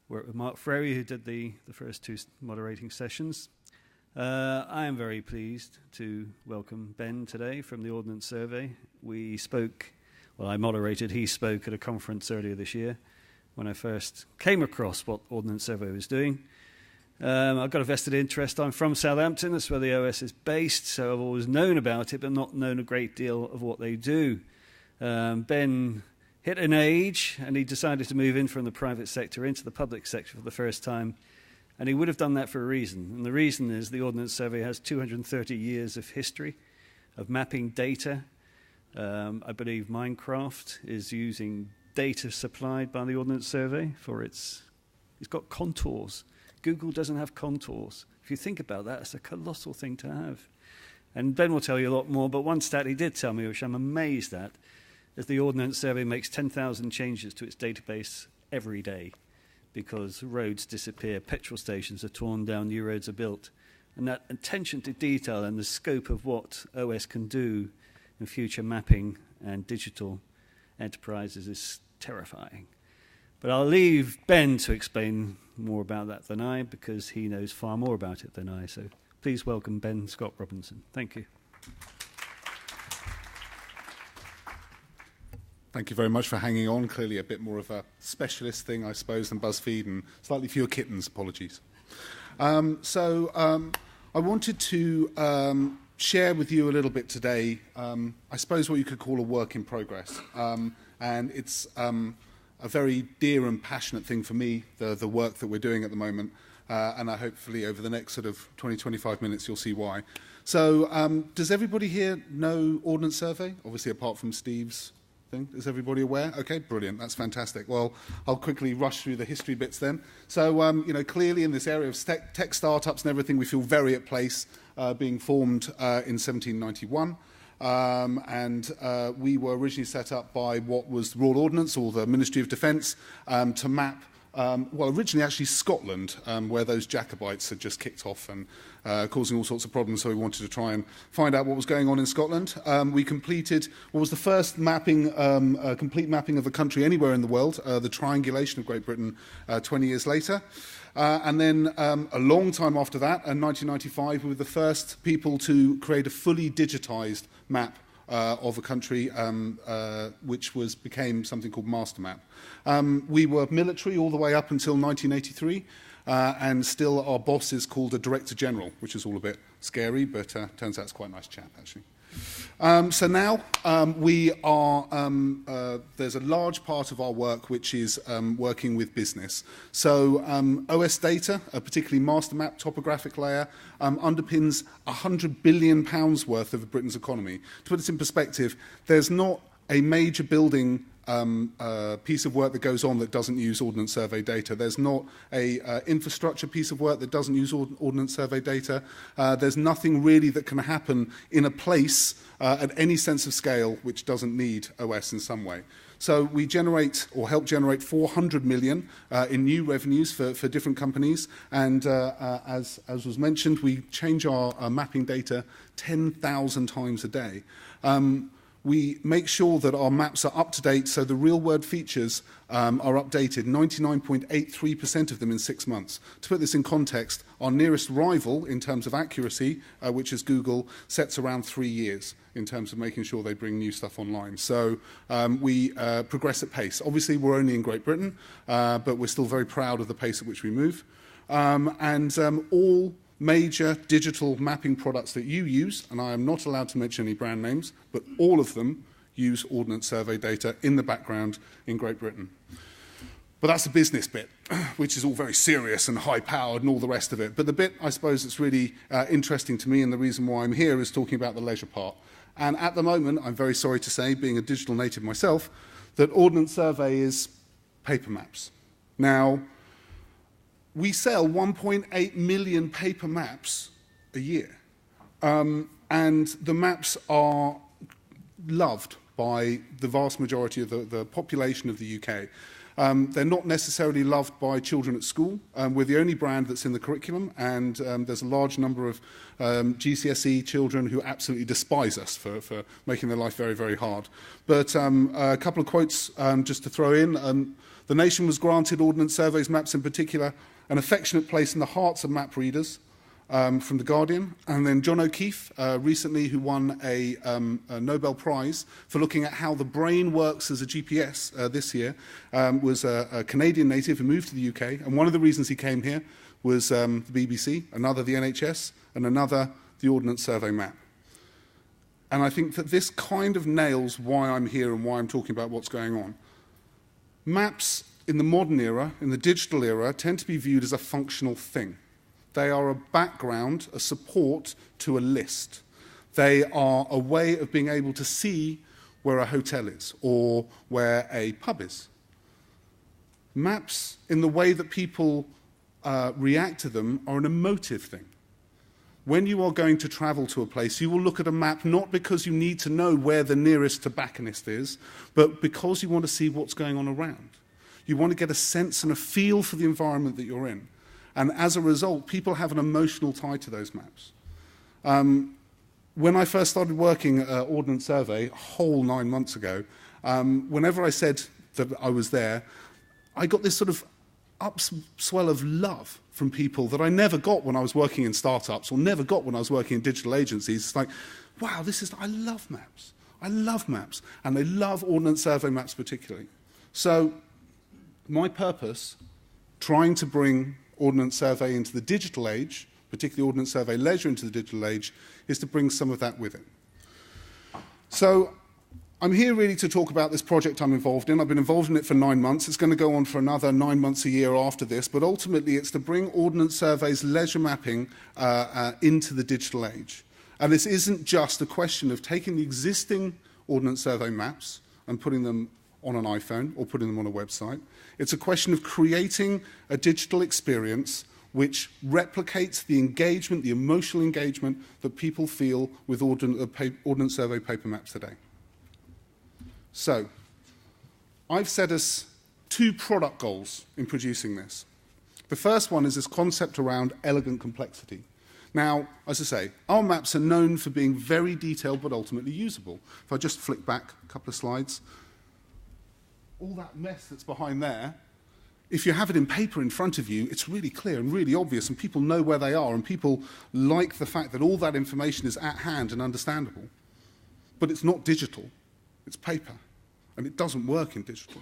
worked with Mark Frary, who did the first two moderating sessions. I am very pleased to welcome Ben today from the Ordnance Survey. We spoke, well, I moderated, he spoke at a conference earlier this year when I first came across what Ordnance Survey was doing. I've got a vested interest. I'm from Southampton, that's where the OS is based, so I've always known about it, but not known a great deal of what they do. Ben hit an age, and he decided to move in from the private sector into the public sector for the first time, and he would have done that for a reason. And the reason is the Ordnance Survey has 230 years of history of mapping data. I believe Minecraft is using data supplied by the Ordnance Survey for it's got contours. Google doesn't have contours. If you think about that, it's a colossal thing to have. And Ben will tell you a lot more, but one stat he did tell me, which I'm amazed at, is the Ordnance Survey makes 10,000 changes to its database every day because roads disappear, petrol stations are torn down, new roads are built. And that attention to detail and the scope of what OS can do in future mapping and digital enterprises is terrifying. But I'll leave Ben to explain more about that than I, because he knows far more about it than I. So please welcome Ben Scott Robinson. Thank you. Thank you very much for hanging on. Clearly a bit more of a specialist thing, I suppose, than BuzzFeed, and slightly fewer kittens, apologies. I wanted to share with you a little bit today, I suppose what you could call a work in progress. And it's a very dear and passionate thing for me, the work that we're doing at the moment. And I hopefully over the next sort of 20-25 minutes you'll see why. So does everybody here know Ordnance Survey? Obviously apart from Steve's thing. Is everybody aware? Okay, brilliant. That's fantastic. Well, I'll quickly rush through the history bits then. So, clearly in this area of tech startups and everything, we feel very at place, being formed in 1791. We were originally set up by what was the Royal Ordnance, or the Ministry of Defence, to map, originally actually Scotland, where those Jacobites had just kicked off and causing all sorts of problems, so we wanted to try and find out what was going on in Scotland. We completed what was the first mapping, complete mapping of a country anywhere in the world, the triangulation of Great Britain 20 years later. And then a long time after that, in 1995, we were the first people to create a fully digitised map of a country, which became something called Master Map. We were military all the way up until 1983, and still our boss is called a Director General, which is all a bit scary, but turns out it's quite a nice chap, actually. So now we are, there's a large part of our work which is working with business. So OS data, particularly master map topographic layer, underpins £100 billion worth of Britain's economy. To put this in perspective, there's not a major building piece of work that goes on that doesn't use Ordnance Survey data. There's not a infrastructure piece of work that doesn't use Ordnance Survey data. There's nothing really that can happen in a place at any sense of scale which doesn't need OS in some way. So we generate, or help generate, 400 million in new revenues for different companies. And as was mentioned, we change our mapping data 10,000 times a day. We make sure that our maps are up to date, so the real-world features are updated, 99.83% of them in 6 months. To put this in context, our nearest rival in terms of accuracy, which is Google, sets around 3 years in terms of making sure they bring new stuff online. So we progress at pace. Obviously, we're only in Great Britain, but we're still very proud of the pace at which we move. All major digital mapping products that you use, and I am not allowed to mention any brand names, but all of them use Ordnance Survey data in the background in Great Britain. But that's the business bit, which is all very serious and high-powered and all the rest of it. But the bit, I suppose, that's really interesting to me, and the reason why I'm here, is talking about the leisure part. And at the moment, I'm very sorry to say, being a digital native myself, that Ordnance Survey is paper maps. Now, we sell 1.8 million paper maps a year. And the maps are loved by the vast majority of the population of the UK. They're not necessarily loved by children at school. We're the only brand that's in the curriculum, and there's a large number of GCSE children who absolutely despise us for making their life very, very hard. But a couple of quotes just to throw in. The nation was granted Ordnance Survey's maps in particular an affectionate place in the hearts of map readers, from The Guardian. And then John O'Keefe, recently, who won a Nobel Prize for looking at how the brain works as a GPS this year, was a Canadian native who moved to the UK. And one of the reasons he came here was the BBC, another the NHS, and another the Ordnance Survey map. And I think that this kind of nails why I'm here and why I'm talking about what's going on. Maps in the modern era, in the digital era, tend to be viewed as a functional thing. They are a background, a support to a list. They are a way of being able to see where a hotel is or where a pub is. Maps, in the way that people react to them, are an emotive thing. When you are going to travel to a place, you will look at a map not because you need to know where the nearest tobacconist is, but because you want to see what's going on around. You want to get a sense and a feel for the environment that you're in. And as a result, people have an emotional tie to those maps. When I first started working at Ordnance Survey, a whole 9 months ago, whenever I said that I was there, I got this sort of upswell of love from people that I never got when I was working in startups or never got when I was working in digital agencies. It's like, wow, I love maps. I love maps. And they love Ordnance Survey maps particularly. So my purpose, trying to bring Ordnance Survey into the digital age, particularly Ordnance Survey Leisure into the digital age, is to bring some of that with it. So I'm here really to talk about this project I'm involved in. I've been involved in it for 9 months. It's going to go on for another 9 months a year after this, but ultimately it's to bring Ordnance Survey's leisure mapping into the digital age. And this isn't just a question of taking the existing Ordnance Survey maps and putting them on an iPhone or putting them on a website. It's a question of creating a digital experience which replicates the engagement, the emotional engagement that people feel with Ordnance Survey paper maps today. So, I've set us 2 product goals in producing this. The first one is this concept around elegant complexity. Now, as I say, our maps are known for being very detailed but ultimately usable. If I just flick back a couple of slides, all that mess that's behind there, if you have it in paper in front of you, it's really clear and really obvious, and people know where they are, and people like the fact that all that information is at hand and understandable. But it's not digital, it's paper, and it doesn't work in digital.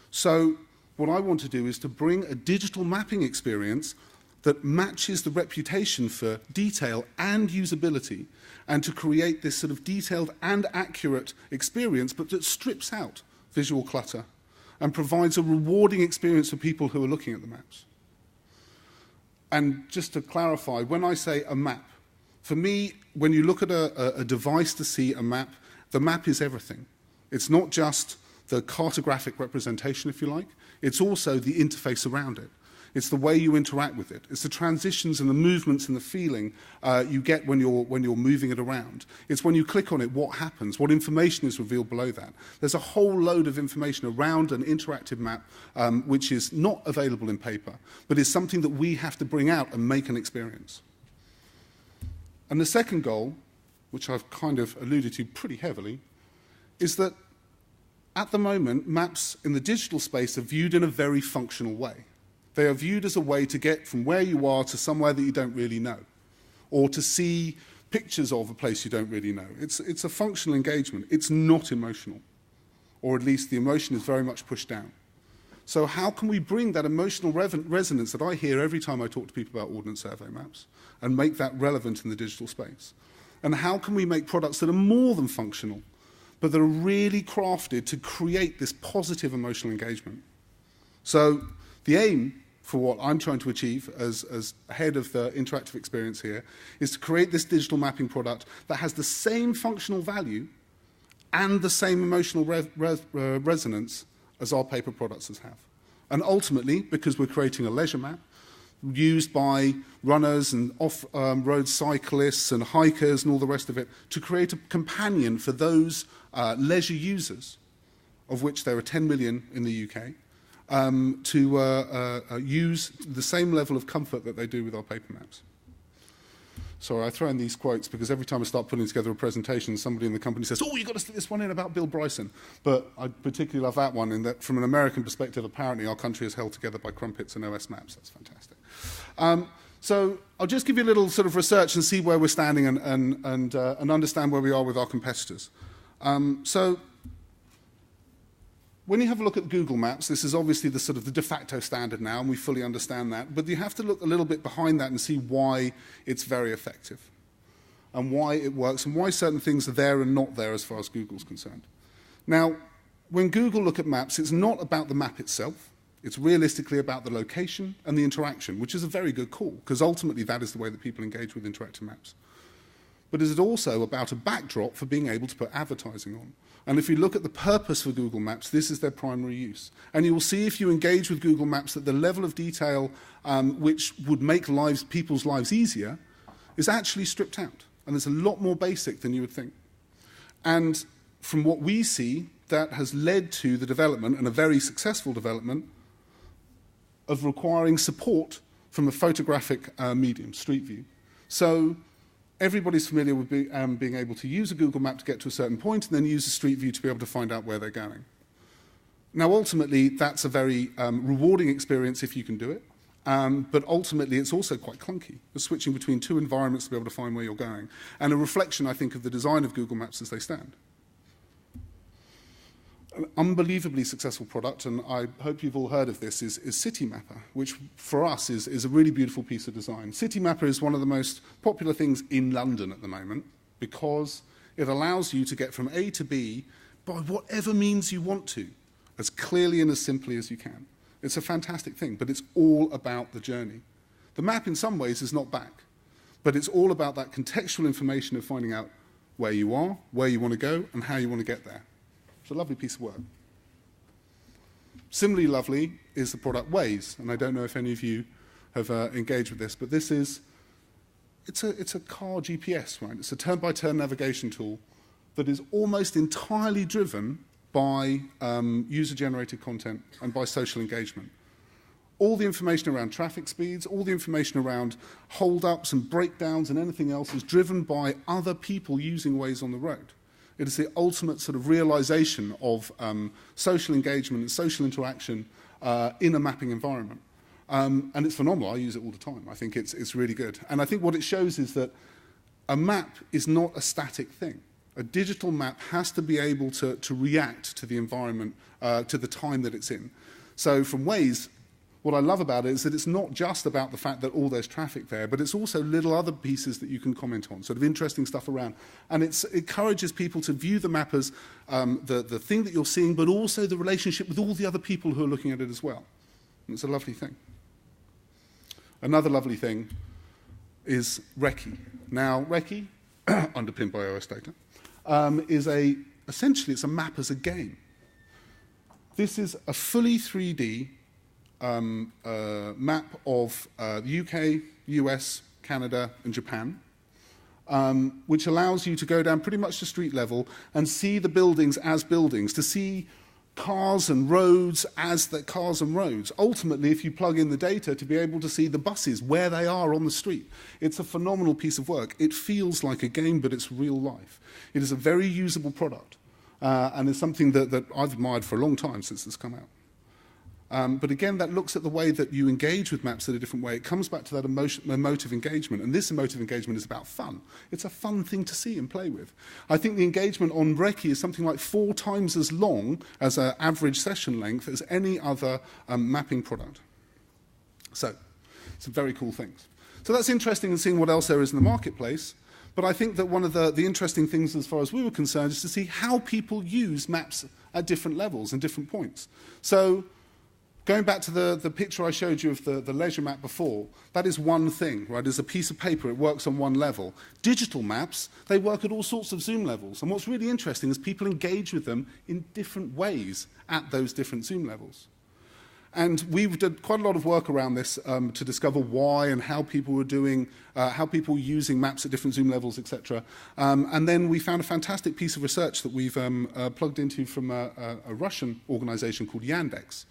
So what I want to do is to bring a digital mapping experience that matches the reputation for detail and usability, and to create this sort of detailed and accurate experience, but that strips out visual clutter and provides a rewarding experience for people who are looking at the maps. And just to clarify, when I say a map, for me, when you look at a device to see a map, the map is everything. It's not just the cartographic representation, if you like. It's also the interface around it. It's the way you interact with it. It's the transitions and the movements and the feeling you get when you're moving it around. It's when you click on it, what happens, what information is revealed below that. There's a whole load of information around an interactive map which is not available in paper, but is something that we have to bring out and make an experience. And the second goal, which I've kind of alluded to pretty heavily, is that at the moment, maps in the digital space are viewed in a very functional way. They are viewed as a way to get from where you are to somewhere that you don't really know, or to see pictures of a place you don't really know. It's a functional engagement. It's not emotional, or at least the emotion is very much pushed down. So how can we bring that emotional resonance that I hear every time I talk to people about Ordnance Survey maps and make that relevant in the digital space? And how can we make products that are more than functional, but that are really crafted to create this positive emotional engagement? So the aim for what I'm trying to achieve as head of the interactive experience here is to create this digital mapping product that has the same functional value and the same emotional resonance as our paper products have. And ultimately, because we're creating a leisure map used by runners and off-road cyclists and hikers and all the rest of it, to create a companion for those leisure users, of which there are 10 million in the UK, to use the same level of comfort that they do with our paper maps. Sorry, I throw in these quotes because every time I start putting together a presentation, somebody in the company says, oh, you've got to stick this one in about Bill Bryson. But I particularly love that one in that from an American perspective, apparently our country is held together by crumpets and OS maps. That's fantastic. So I'll just give you a little sort of research and see where we're standing and understand where we are with our competitors. So when you have a look at Google Maps, this is obviously the sort of the de facto standard now, and we fully understand that. But you have to look a little bit behind that and see why it's very effective and why it works and why certain things are there and not there as far as Google's concerned. Now, when Google look at maps, it's not about the map itself. It's realistically about the location and the interaction, which is a very good call, because ultimately that is the way that people engage with interactive maps. But is it also about a backdrop for being able to put advertising on? And if you look at the purpose for Google Maps, this is their primary use. And you will see if you engage with Google Maps that the level of detail which would make people's lives easier is actually stripped out. And it's a lot more basic than you would think. And from what we see, that has led to the development, and a very successful development, of requiring support from a photographic medium, Street View. So everybody's familiar with being able to use a Google Map to get to a certain point and then use a Street View to be able to find out where they're going. Now, ultimately, that's a very rewarding experience if you can do it, but ultimately it's also quite clunky. You're switching between two environments to be able to find where you're going, and a reflection, I think, of the design of Google Maps as they stand. An unbelievably successful product, and I hope you've all heard of this, is Citymapper, which for us is a really beautiful piece of design. Citymapper is one of the most popular things in London at the moment because it allows you to get from A to B by whatever means you want to, as clearly and as simply as you can. It's a fantastic thing, but it's all about the journey. The map in some ways is not back, but it's all about that contextual information of finding out where you are, where you want to go, and how you want to get there. It's a lovely piece of work. Similarly lovely is the product Waze, and I don't know if any of you have engaged with this, but it's a car GPS, right? It's a turn-by-turn navigation tool that is almost entirely driven by user-generated content and by social engagement. All the information around traffic speeds, all the information around hold-ups and breakdowns and anything else is driven by other people using Waze on the road. It is the ultimate sort of realization of social engagement and social interaction in a mapping environment. And it's phenomenal. I use it all the time. I think it's really good. And I think what it shows is that a map is not a static thing. A digital map has to be able to react to the environment, to the time that it's in. So from Waze, what I love about it is that it's not just about the fact that there's traffic there, but it's also little other pieces that you can comment on, sort of interesting stuff around. And it encourages people to view the map as the thing that you're seeing, but also the relationship with all the other people who are looking at it as well. And it's a lovely thing. Another lovely thing is Recce. Now, Recce, underpinned by OS data, is essentially it's a map as a game. This is a fully 3D map of the UK, US, Canada, and Japan, which allows you to go down pretty much to street level and see the buildings as buildings, to see cars and roads as the cars and roads. Ultimately, if you plug in the data, to be able to see the buses, where they are on the street. It's a phenomenal piece of work. It feels like a game, but it's real life. It is a very usable product, and it's something that I've admired for a long time since it's come out. But again, that looks at the way that you engage with maps in a different way. It comes back to that emotive engagement, and this emotive engagement is about fun. It's a fun thing to see and play with. I think the engagement on Recce is something like 4 times as long as an average session length as any other mapping product. So, some very cool things. So that's interesting in seeing what else there is in the marketplace. But I think that one of the interesting things as far as we were concerned is to see how people use maps at different levels and different points. So, going back to the picture I showed you of the leisure map before, that is one thing, right? It's a piece of paper, it works on one level. Digital maps, they work at all sorts of zoom levels. And what's really interesting is people engage with them in different ways at those different zoom levels. And we've done quite a lot of work around this to discover why and how people were doing, how people were using maps at different zoom levels, etc. And then we found a fantastic piece of research that we've plugged into from a Russian organization called Yandex.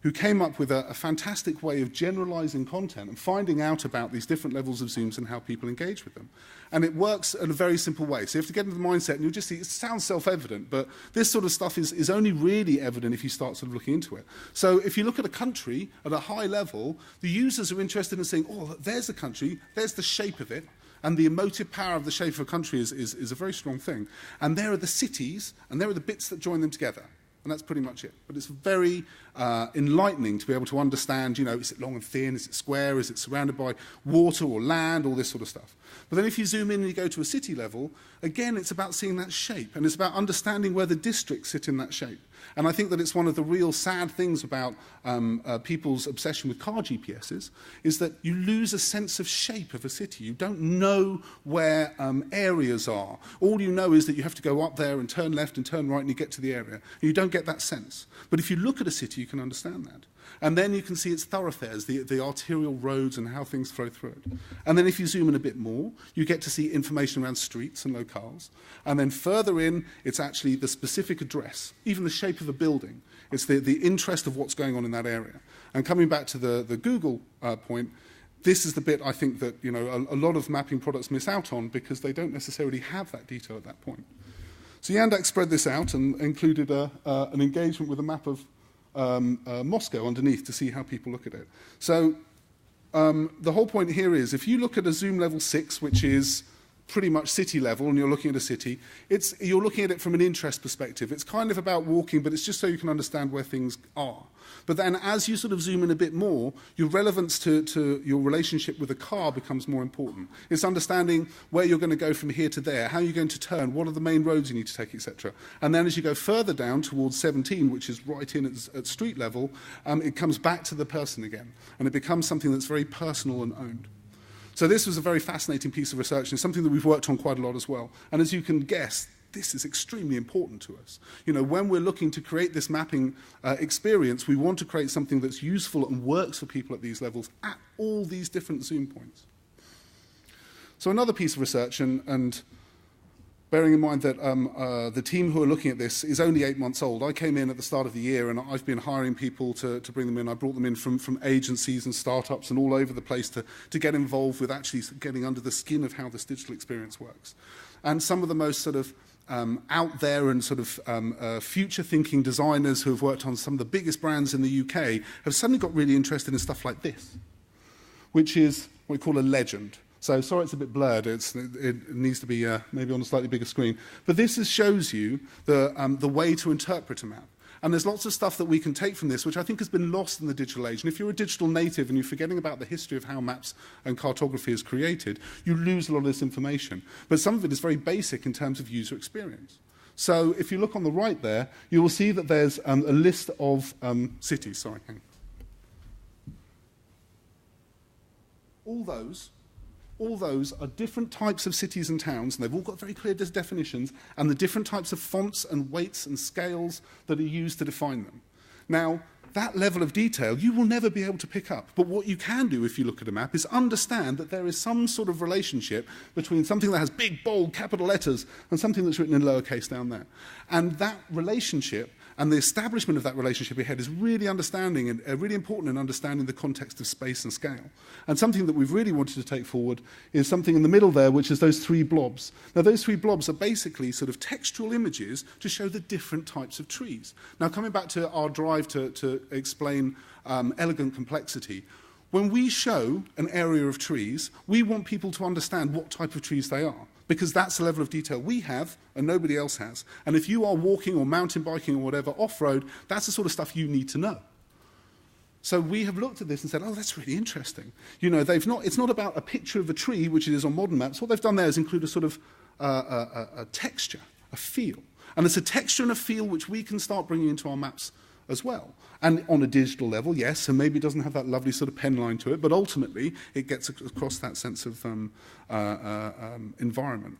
who came up with a fantastic way of generalizing content and finding out about these different levels of zooms and how people engage with them. And it works in a very simple way. So you have to get into the mindset, and you'll just see, it sounds self-evident, but this sort of stuff is only really evident if you start sort of looking into it. So if you look at a country at a high level, the users are interested in saying, oh, there's the country, there's the shape of it, and the emotive power of the shape of a country is a very strong thing. And there are the cities, and there are the bits that join them together. And that's pretty much it. But it's very enlightening to be able to understand, is it long and thin, is it square, is it surrounded by water or land, all this sort of stuff. But then if you zoom in and you go to a city level, again, it's about seeing that shape, and it's about understanding where the districts sit in that shape. And I think that it's one of the real sad things about people's obsession with car GPSs is that you lose a sense of shape of a city. You don't know where areas are. All you know is that you have to go up there and turn left and turn right and you get to the area. And you don't get that sense. But if you look at a city, you can understand that. And then you can see its thoroughfares, the arterial roads and how things flow through it. And then if you zoom in a bit more, you get to see information around streets and locales. And then further in, it's actually the specific address, even the shape of a building. It's the interest of what's going on in that area. And coming back to the Google point, this is the bit I think that a lot of mapping products miss out on because they don't necessarily have that detail at that point. So Yandex spread this out and included an engagement with a map of Moscow underneath to see how people look at it. So the whole point here is if you look at a zoom level 6, which is pretty much city level, and you're looking at a city, you're looking at it from an interest perspective. It's kind of about walking, but it's just so you can understand where things are. But then as you sort of zoom in a bit more, your relevance to your relationship with a car becomes more important. It's understanding where you're going to go from here to there, how you're going to turn, what are the main roads you need to take, etc. And then as you go further down towards 17, which is right in at street level, it comes back to the person again. And it becomes something that's very personal and owned. So this was a very fascinating piece of research and something that we've worked on quite a lot as well. And as you can guess, this is extremely important to us. When we're looking to create this mapping experience, we want to create something that's useful and works for people at these levels at all these different zoom points. So another piece of research, and bearing in mind that the team who are looking at this is only 8 months old. I came in at the start of the year and I've been hiring people to bring them in. I brought them in from agencies and startups and all over the place to get involved with actually getting under the skin of how this digital experience works. And some of the most sort of out there and sort of future-thinking designers who have worked on some of the biggest brands in the UK have suddenly got really interested in stuff like this, which is what we call a legend. So sorry it's a bit blurred, it needs to be maybe on a slightly bigger screen. But this shows you the way to interpret a map. And there's lots of stuff that we can take from this, which I think has been lost in the digital age. And if you're a digital native and you're forgetting about the history of how maps and cartography is created, you lose a lot of this information. But some of it is very basic in terms of user experience. So if you look on the right there, you will see that there's a list of cities. Sorry, hang on. All those are different types of cities and towns, and they've all got very clear definitions, and the different types of fonts and weights and scales that are used to define them. Now, that level of detail you will never be able to pick up, but what you can do if you look at a map is understand that there is some sort of relationship between something that has big, bold, capital letters and something that's written in lowercase down there. And that relationship and the establishment of that relationship ahead is really understanding and really important in understanding the context of space and scale. And something that we've really wanted to take forward is something in the middle there, which is those 3 blobs. Now, those 3 blobs are basically sort of textual images to show the different types of trees. Now, coming back to our drive to explain elegant complexity, when we show an area of trees, we want people to understand what type of trees they are, because that's the level of detail we have and nobody else has. And if you are walking or mountain biking or whatever off-road, that's the sort of stuff you need to know. So we have looked at this and said, oh, that's really interesting. It's not about a picture of a tree, which it is on modern maps. What they've done there is include a sort of a texture, a feel. And it's a texture and a feel which we can start bringing into our maps as well. And on a digital level, yes, and maybe it doesn't have that lovely sort of pen line to it, but ultimately it gets across that sense of environment.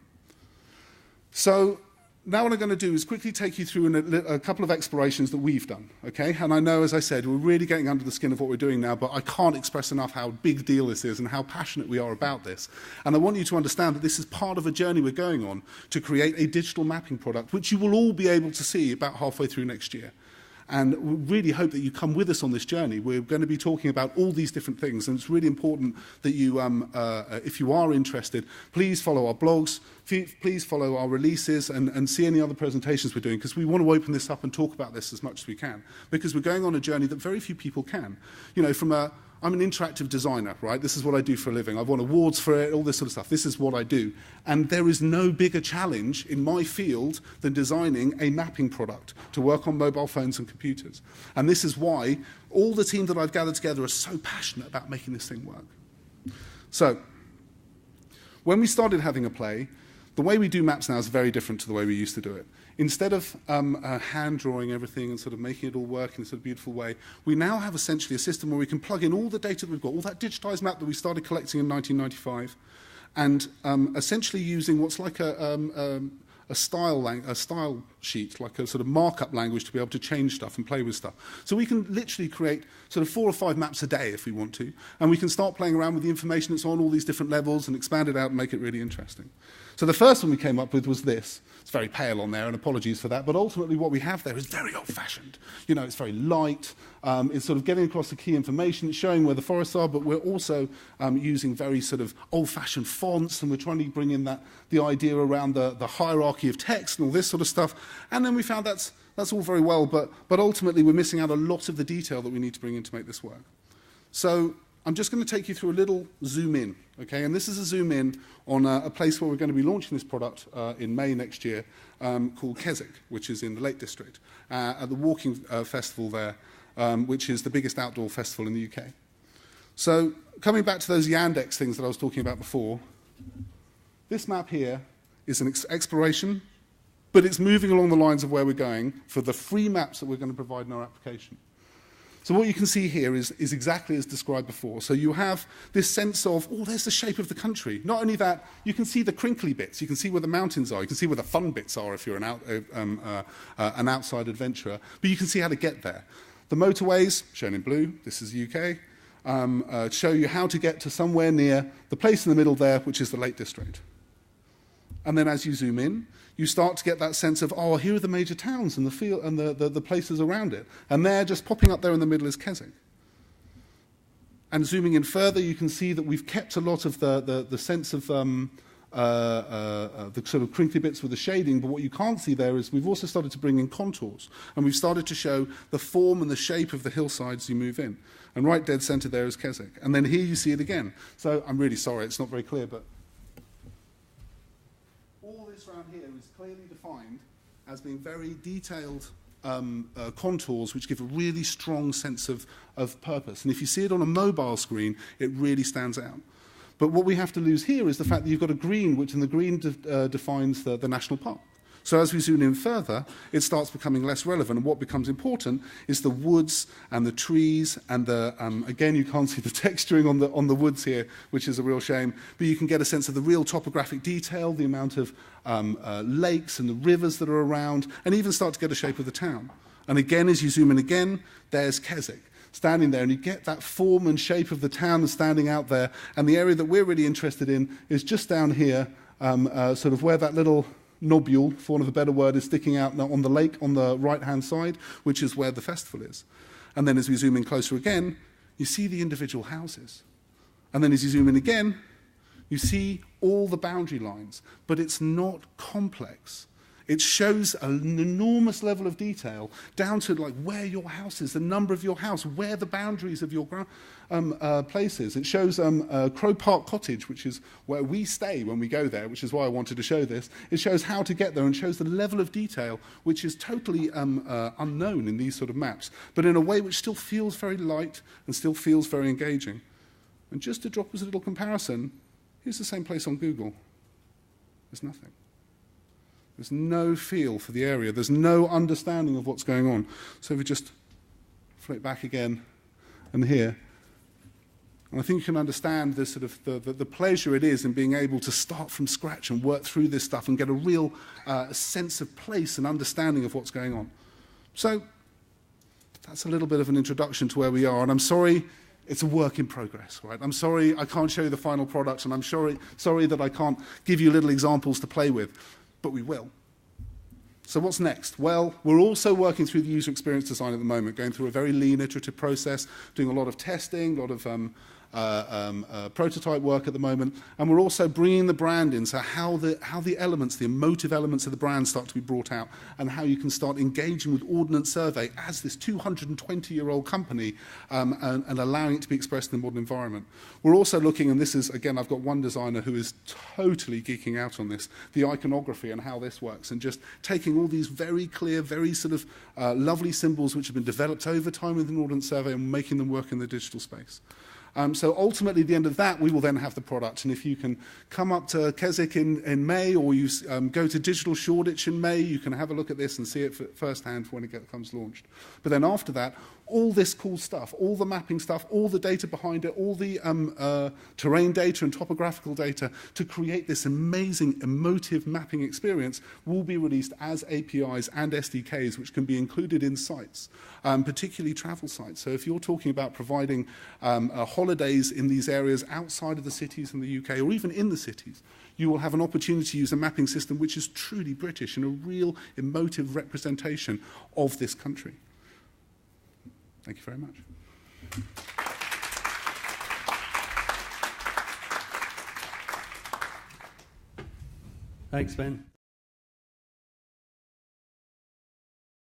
So now what I'm going to do is quickly take you through a couple of explorations that we've done, okay? And I know, as I said, we're really getting under the skin of what we're doing now, but I can't express enough how big deal this is and how passionate we are about this. And I want you to understand that this is part of a journey we're going on to create a digital mapping product, which you will all be able to see about halfway through next year. And we really hope that you come with us on this journey. We're going to be talking about all these different things, and it's really important that you, if you are interested, please follow our blogs, please follow our releases, and see any other presentations we're doing, because we want to open this up and talk about this as much as we can, because we're going on a journey that very few people can. You know, I'm an interactive designer, right? This is what I do for a living. I've won awards for it, all this sort of stuff. This is what I do. And there is no bigger challenge in my field than designing a mapping product to work on mobile phones and computers. And this is why all the team that I've gathered together are so passionate about making this thing work. So, when we started having a play, the way we do maps now is very different to the way we used to do it. Instead of hand drawing everything and sort of making it all work in a sort of beautiful way, we now have essentially a system where we can plug in all the data that we've got, all that digitized map that we started collecting in 1995, and essentially using what's like a style sheet, like a sort of markup language to be able to change stuff and play with stuff. So we can literally create sort of 4 or 5 maps a day if we want to, and we can start playing around with the information that's on all these different levels and expand it out and make it really interesting. So the first one we came up with was this. It's very pale on there, and apologies for that, but ultimately what we have there is very old-fashioned. You know, it's very light, it's sort of getting across the key information, it's showing where the forests are, but we're also using very sort of old-fashioned fonts, and we're trying to bring in the idea around the hierarchy of text and all this sort of stuff. And then we found that's all very well, but ultimately we're missing out a lot of the detail that we need to bring in to make this work. So I'm just going to take you through a little zoom in, okay? And this is a zoom in on a place where we're going to be launching this product in May next year, called Keswick, which is in the Lake District, at the Walking Festival there, which is the biggest outdoor festival in the UK. So coming back to those Yandex things that I was talking about before, this map here is an exploration, but it's moving along the lines of where we're going for the free maps that we're going to provide in our application. So what you can see here is exactly as described before. So you have this sense of, oh, there's the shape of the country. Not only that, you can see the crinkly bits. You can see where the mountains are. You can see where the fun bits are if you're an outside adventurer. But you can see how to get there. The motorways, shown in blue, this is the UK, show you how to get to somewhere near the place in the middle there, which is the Lake District. And then as you zoom in, you start to get that sense of, oh, here are the major towns and the places around it. And there, just popping up there in the middle, is Keswick. And zooming in further, you can see that we've kept a lot of the sense of the sort of crinkly bits with the shading, but what you can't see there is we've also started to bring in contours. And we've started to show the form and the shape of the hillsides you move in. And right dead center there is Keswick. And then here you see it again. So I'm really sorry, it's not very clear, but all this around here is clearly defined as being very detailed contours which give a really strong sense of purpose. And if you see it on a mobile screen, it really stands out. But what we have to lose here is the fact that you've got a green, which in the green defines the national park. So as we zoom in further, it starts becoming less relevant, and what becomes important is the woods and the trees and the, again, you can't see the texturing on the woods here, which is a real shame, but you can get a sense of the real topographic detail, the amount of lakes and the rivers that are around, and even start to get a shape of the town. And again, as you zoom in again, there's Keswick standing there, and you get that form and shape of the town that's standing out there, and the area that we're really interested in is just down here, sort of where that little nobule, for want of a better word, is sticking out on the lake on the right-hand side, which is where the festival is. And then as we zoom in closer again, you see the individual houses. And then as you zoom in again, you see all the boundary lines, but it's not complex. It shows an enormous level of detail down to like where your house is, the number of your house, where the boundaries of your place is. It shows Crow Park Cottage, which is where we stay when we go there, which is why I wanted to show this. It shows how to get there and shows the level of detail, which is totally unknown in these sort of maps, but in a way which still feels very light and still feels very engaging. And just to drop as a little comparison, here's the same place on Google. There's nothing. There's no feel for the area. There's no understanding of what's going on. So if we just flip back again and here, and I think you can understand this sort of the pleasure it is in being able to start from scratch and work through this stuff and get a real sense of place and understanding of what's going on. So that's a little bit of an introduction to where we are, and I'm sorry it's a work in progress, right? I'm sorry I can't show you the final product, and I'm sorry that I can't give you little examples to play with. But we will. So what's next? Well, we're also working through the user experience design at the moment, going through a very lean iterative process, doing a lot of testing, a lot of prototype work at the moment, and we're also bringing the brand in, so how the elements, the emotive elements of the brand start to be brought out, and how you can start engaging with Ordnance Survey as this 220-year-old company and allowing it to be expressed in the modern environment. We're also looking, and this is, again, I've got one designer who is totally geeking out on this, the iconography and how this works, and just taking all these very clear, very sort of lovely symbols which have been developed over time within Ordnance Survey and making them work in the digital space. So ultimately, at the end of that, we will then have the product. And if you can come up to Keswick in May, or you go to Digital Shoreditch in May, you can have a look at this and see it firsthand when it comes launched. But then after that, all this cool stuff, all the mapping stuff, all the data behind it, all the terrain data and topographical data to create this amazing emotive mapping experience will be released as APIs and SDKs, which can be included in sites, particularly travel sites. So if you're talking about providing holidays in these areas outside of the cities in the UK, or even in the cities, you will have an opportunity to use a mapping system which is truly British and a real emotive representation of this country. Thank you very much. Thanks, Ben.